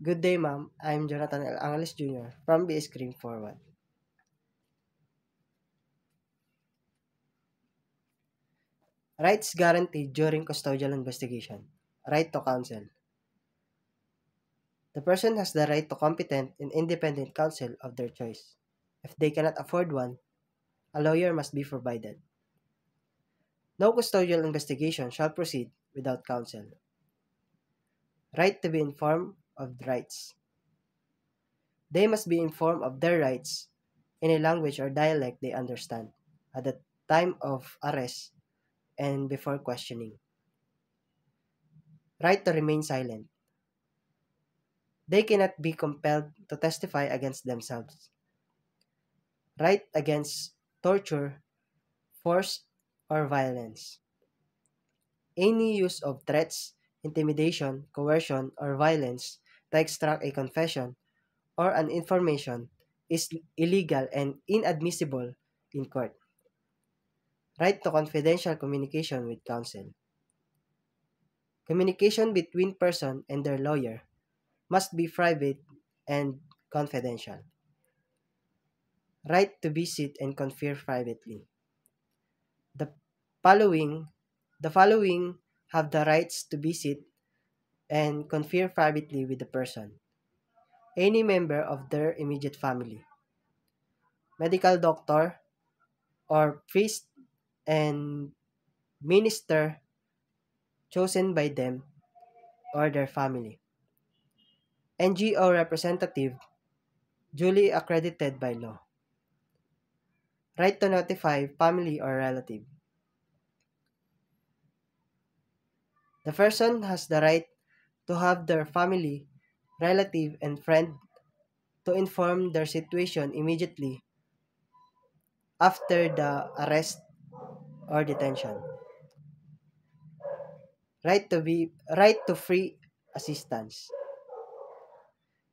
Good day, ma'am. I'm Jonathan L. Angeles Jr. from BS Green Forward. Rights guaranteed during custodial investigation. Right to counsel. The person has the right to competent and independent counsel of their choice. If they cannot afford one, a lawyer must be provided. No custodial investigation shall proceed without counsel. Right to be informed of the rights. They must be informed of their rights in a language or dialect they understand at the time of arrest and before questioning. Right to remain silent. They cannot be compelled to testify against themselves. Right against torture, force, or violence. Any use of threats, intimidation, coercion, or violence to extract a confession or an information is illegal and inadmissible in court. Right to confidential communication with counsel. Communication between person and their lawyer must be private and confidential. Right to visit and confer privately. The following the following have the rights to visit and confer privately with the person. Any member of their immediate family, medical doctor or priest and minister chosen by them or their family. NGO representative duly accredited by law. Right to notify family or relative. The person has the right to have their family, relative, and friend to inform their situation immediately after the arrest or detention. Right to free assistance.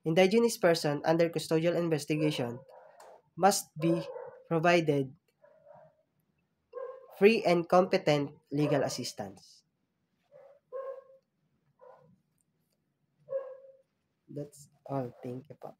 Indigenous person under custodial investigation must be provided free and competent legal assistance. That's all. Thank you po.